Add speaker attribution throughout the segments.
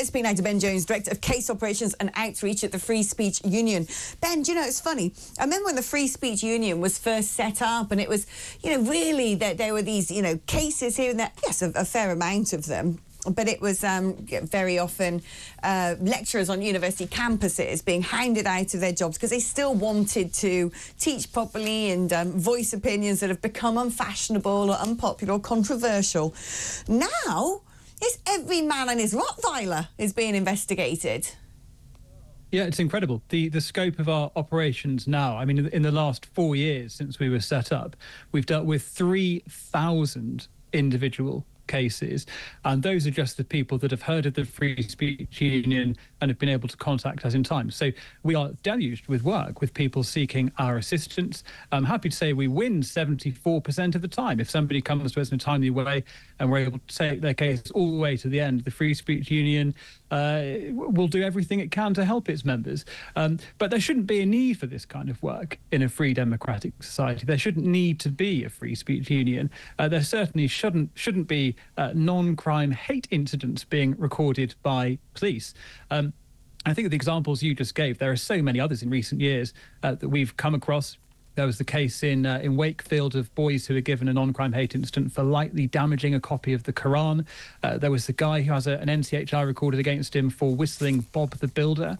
Speaker 1: Let's speak now to Ben Jones, Director of Case Operations and Outreach at the Free Speech Union. Ben, do you know, it's funny. I remember when the Free Speech Union was first set up, and it was, really that there were these, cases here and there. Yes, a fair amount of them. But it was very often lecturers on university campuses being hounded out of their jobs because they still wanted to teach properly and voice opinions that have become unfashionable or unpopular or controversial. Now, it's every man and his Rottweiler is being investigated.
Speaker 2: Yeah, it's incredible. The scope of our operations now, I mean, in the last 4 years since we were set up, we've dealt with 3,000 individual cases, and those are just the people that have heard of the Free Speech Union and have been able to contact us in time. So we are deluged with work with people seeking our assistance. I'm happy to say we win 74% of the time. If somebody comes to us in a timely way and we're able to take their case all the way to the end, the Free Speech Union will do everything it can to help its members. But there shouldn't be a need for this kind of work in a free democratic society. There shouldn't need to be a Free Speech Union. There certainly shouldn't be non-crime hate incidents being recorded by police. I think of the examples you just gave, there are so many others in recent years that we've come across. There was the case in Wakefield of boys who were given a non-crime hate incident for lightly damaging a copy of the Quran. There was the guy who has an NCHI recorded against him for whistling Bob the Builder.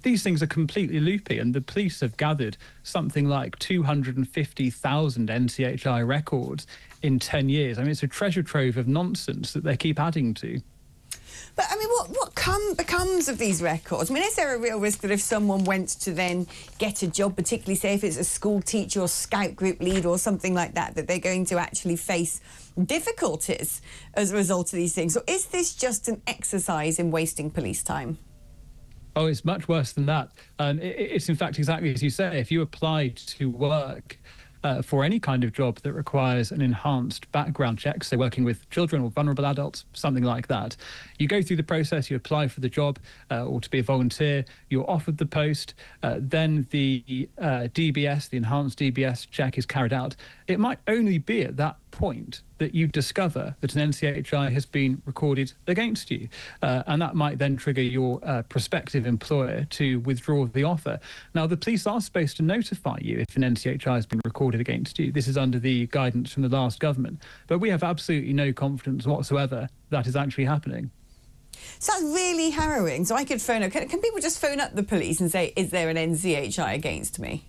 Speaker 2: These things are completely loopy, and the police have gathered something like 250,000 NCHI records in 10 years. I mean, it's a treasure trove of nonsense that they keep adding to.
Speaker 1: But, I mean, what becomes of these records? I mean, is there a real risk that if someone went to then get a job, particularly, say, if it's a school teacher or scout group leader or something like that, that they're going to actually face difficulties as a result of these things? Or is this just an exercise in wasting police time?
Speaker 2: Oh, it's much worse than that. It's, in fact, exactly as you say. If you applied to work for any kind of job that requires an enhanced background check, so working with children or vulnerable adults, something like that, you go through the process, you apply for the job or to be a volunteer, you're offered the post, then the DBS, the enhanced DBS check is carried out. It might only be at that point that you discover that an NCHI has been recorded against you. And that might then trigger your prospective employer to withdraw the offer. Now, the police are supposed to notify you if an NCHI has been recorded against you. This is under the guidance from the last government. But we have absolutely no confidence whatsoever that is actually happening.
Speaker 1: Sounds really harrowing. So I could phone up. Can people just phone up the police and say, is there an NCHI against me?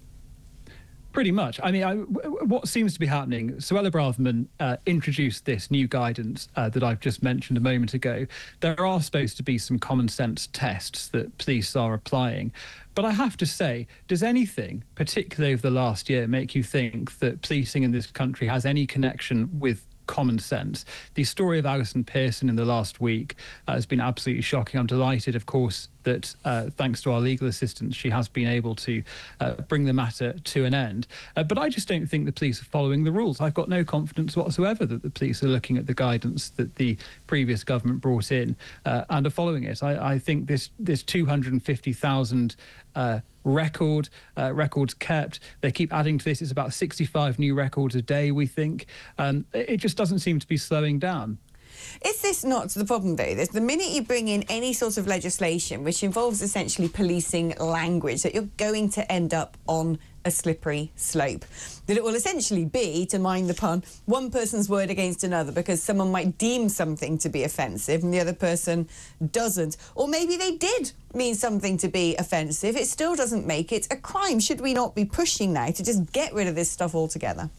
Speaker 2: Pretty much. I mean, what seems to be happening, Suella Braverman introduced this new guidance that I've just mentioned a moment ago. There are supposed to be some common sense tests that police are applying. But I have to say, does anything, particularly over the last year, make you think that policing in this country has any connection with common sense? The story of Alison Pearson in the last week has been absolutely shocking. I'm delighted, of course, that thanks to our legal assistance, she has been able to bring the matter to an end. But I just don't think the police are following the rules. I've got no confidence whatsoever that the police are looking at the guidance that the previous government brought in and are following it. I think this 250,000 records kept, they keep adding to this. It's about 65 new records a day, we think. It just doesn't seem to be slowing down.
Speaker 1: Is this not the problem, though? The minute you bring in any sort of legislation which involves essentially policing language, that you're going to end up on a slippery slope. That it will essentially be, to mind the pun, one person's word against another because someone might deem something to be offensive and the other person doesn't. Or maybe they did mean something to be offensive. It still doesn't make it a crime. Should we not be pushing now to just get rid of this stuff altogether?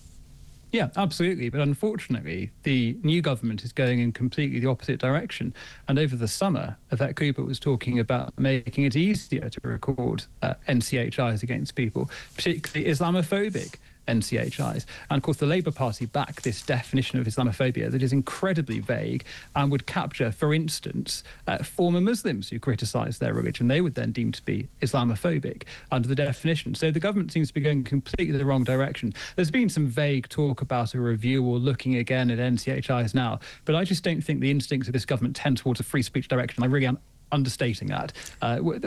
Speaker 2: Yeah, absolutely. But unfortunately, the new government is going in completely the opposite direction. And over the summer, Yvette Cooper was talking about making it easier to record NCHIs against people, particularly Islamophobic NCHIs. And of course, the Labour Party back this definition of Islamophobia that is incredibly vague and would capture, for instance, former Muslims who criticise their religion. They would then deem to be Islamophobic under the definition. So the government seems to be going completely the wrong direction. There's been some vague talk about a review or looking again at NCHIs now, but I just don't think the instincts of this government tend towards a free speech direction. I really am understating that.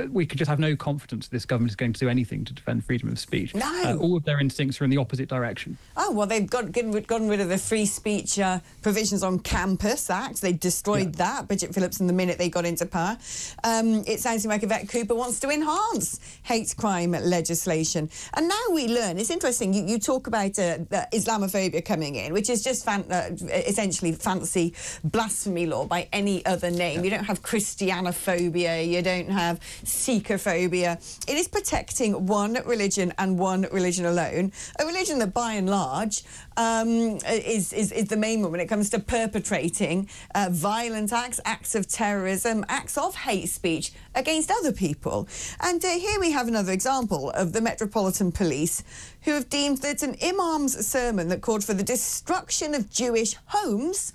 Speaker 2: We could just have no confidence that this government is going to do anything to defend freedom of speech.
Speaker 1: No.
Speaker 2: All of their instincts are in the opposite direction.
Speaker 1: Oh, well, they've gotten rid of the free speech provisions on Campus Act. They destroyed that, Bridget Phillips, in the minute they got into power. It sounds like Yvette Cooper wants to enhance hate crime legislation. And now we learn, it's interesting, you talk about Islamophobia coming in, which is just essentially fancy blasphemy law by any other name. You don't have Christianophobia, you don't have Sikhophobia. It is protecting one religion and one religion alone, a religion that by and large is the main one when it comes to perpetrating violent acts of terrorism, acts of hate speech against other people. And here we have another example of the Metropolitan Police, who have deemed that an imam's sermon that called for the destruction of Jewish homes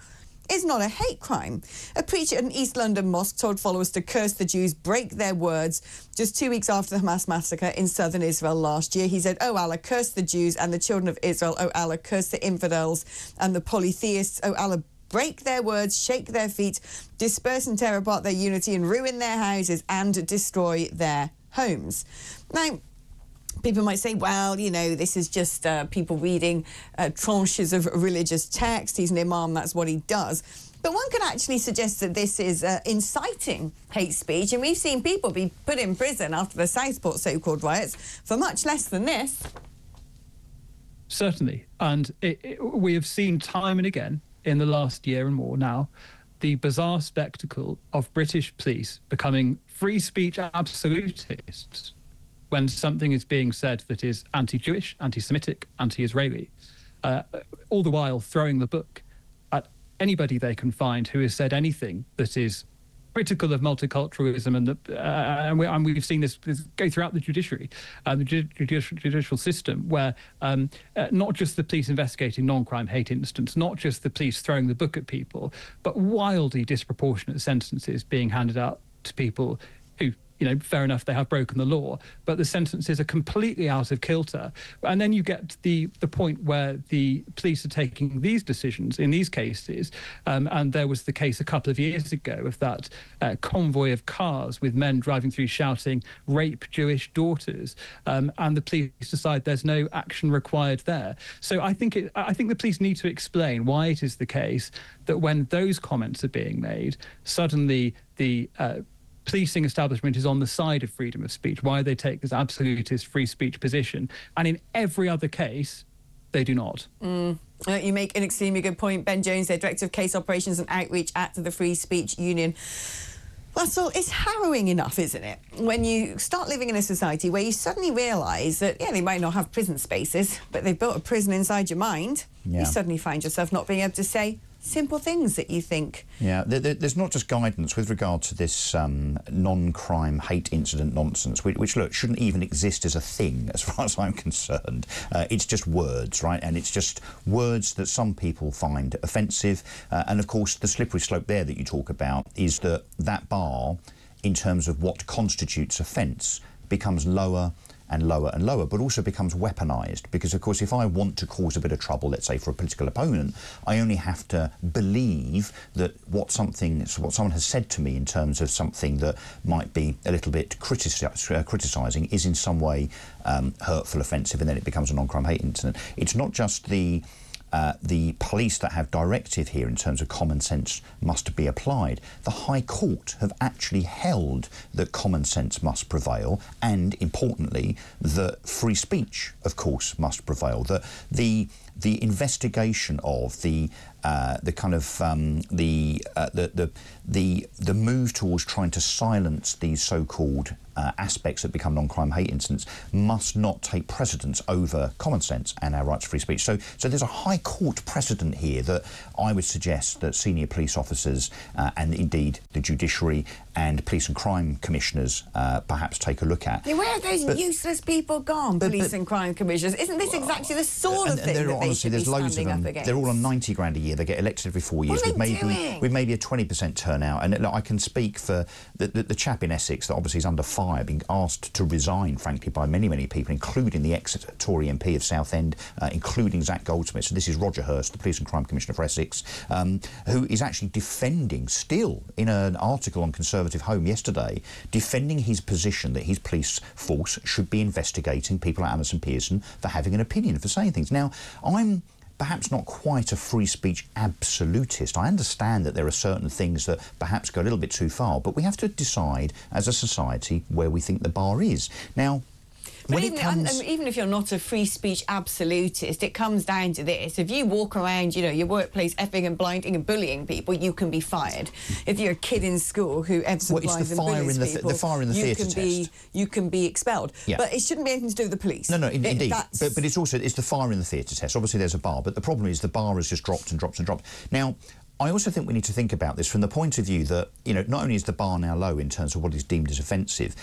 Speaker 1: is not a hate crime. A preacher at an East London mosque told followers to curse the Jews, break their words, just 2 weeks after the Hamas massacre in southern Israel last year. He said, "Oh Allah, curse the Jews and the children of Israel. Oh Allah, curse the infidels and the polytheists. Oh Allah, break their words, shake their feet, disperse and tear apart their unity and ruin their houses and destroy their homes." Now, people might say, well, you know, this is just people reading tranches of religious text. He's an imam, that's what he does. But one could actually suggest that this is inciting hate speech, and we've seen people be put in prison after the Southport so-called riots for much less than this.
Speaker 2: Certainly. And we have seen time and again in the last year and more now the bizarre spectacle of British police becoming free speech absolutists when something is being said that is anti-Jewish, anti-Semitic, anti-Israeli, all the while throwing the book at anybody they can find who has said anything that is critical of multiculturalism, and we've seen this go throughout the judiciary, the judicial system, where not just the police investigating non-crime hate incidents, not just the police throwing the book at people, but wildly disproportionate sentences being handed out to people who, you know, fair enough, they have broken the law, but the sentences are completely out of kilter. And then you get the point where the police are taking these decisions in these cases, and there was the case a couple of years ago of that convoy of cars with men driving through shouting, "Rape Jewish daughters," and the police decide there's no action required there. So I think the police need to explain why it is the case that when those comments are being made, suddenly the policing establishment is on the side of freedom of speech, why they take this absolutist free speech position. And in every other case, they do not.
Speaker 1: You make an extremely good point. Ben Jones, the Director of Case Operations and Outreach at the Free Speech Union. Russell, it's harrowing enough, isn't it, when you start living in a society where you suddenly realise that, yeah, they might not have prison spaces, but they've built a prison inside your mind. Yeah. You suddenly find yourself not being able to say simple things that you think.
Speaker 3: Yeah, there's not just guidance with regard to this non-crime hate incident nonsense, which, look, shouldn't even exist as a thing as far as I'm concerned. It's just words, right? And it's just words that some people find offensive. And, of course, the slippery slope there that you talk about is that bar, in terms of what constitutes offence, becomes lower and lower and lower, but also becomes weaponised. Because, of course, if I want to cause a bit of trouble, let's say for a political opponent, I only have to believe that what someone has said to me in terms of something that might be a little bit criticising is in some way hurtful, offensive, and then it becomes a non-crime hate incident. It's not just the police that have directive here in terms of common sense must be applied. The High Court have actually held that common sense must prevail, and importantly, that free speech, of course, must prevail. That the investigation of the move towards trying to silence these so-called aspects that become non-crime hate incidents must not take precedence over common sense and our right to free speech. So there's a High Court precedent here that I would suggest that senior police officers and indeed the judiciary and police and crime commissioners perhaps take a look at.
Speaker 1: Yeah, where have those useless people gone, police and crime commissioners? Isn't this exactly the sort of thing that they should be standing up against?
Speaker 3: They're all on 90 grand a year. They get elected every 4 years.
Speaker 1: What are they doing?
Speaker 3: With maybe a 20% turnout. And look, I can speak for the chap in Essex that obviously is under fire, being asked to resign, frankly, by many, many people, including the ex-Tory MP of Southend, including Zach Goldsmith. So this is Roger Hurst, the Police and Crime Commissioner for Essex, who is actually defending, still in an article on Conservative Conservative home yesterday defending his position that his police force should be investigating people like Alison Pearson for having an opinion, for saying things. Now, I'm perhaps not quite a free speech absolutist. I understand that there are certain things that perhaps go a little bit too far, but we have to decide as a society where we think the bar is. Now,
Speaker 1: but even if you're not a free speech absolutist, it comes down to this. If you walk around, you know, your workplace effing and blinding and bullying people, you can be fired. If you're a kid in school who effs and blinds and bullies people,
Speaker 3: the fire in the theatre test.
Speaker 1: You can be expelled.
Speaker 3: Yeah.
Speaker 1: But it shouldn't be anything to do with the police.
Speaker 3: No, indeed. But it's also the fire in the theatre test. Obviously, there's a bar, but the problem is the bar has just dropped and dropped and dropped. Now, I also think we need to think about this from the point of view that, you know, not only is the bar now low in terms of what is deemed as offensive,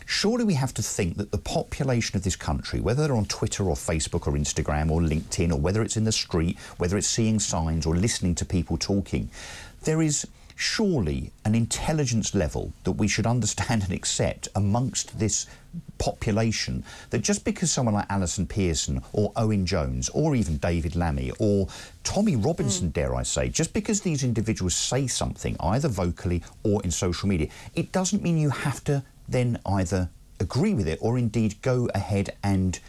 Speaker 3: surely we have to think that the population of this country, whether they're on Twitter or Facebook or Instagram or LinkedIn, or whether it's in the street, whether it's seeing signs or listening to people talking, there is surely an intelligence level that we should understand and accept amongst this population, that just because someone like Alison Pearson or Owen Jones or even David Lammy or Tommy Robinson, dare I say, just because these individuals say something either vocally or in social media, it doesn't mean you have to then either agree with it or indeed go ahead and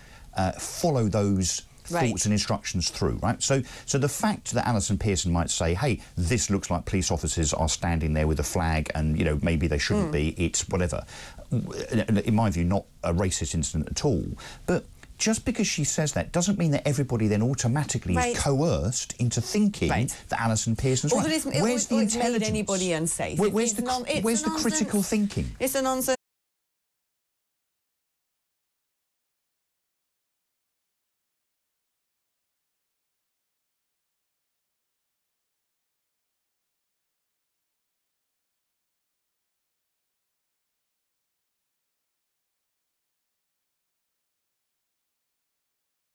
Speaker 3: follow those thoughts and instructions through, right? So the fact that Alison Pearson might say, hey, this looks like police officers are standing there with a flag and, you know, maybe they shouldn't be, it's whatever. In my view, not a racist incident at all. But just because she says that doesn't mean that everybody then automatically is coerced into thinking that Alison Pearson's right.
Speaker 1: Where's the intelligence? Made anybody unsafe.
Speaker 3: Where's the critical thinking?
Speaker 1: It's a nonsense.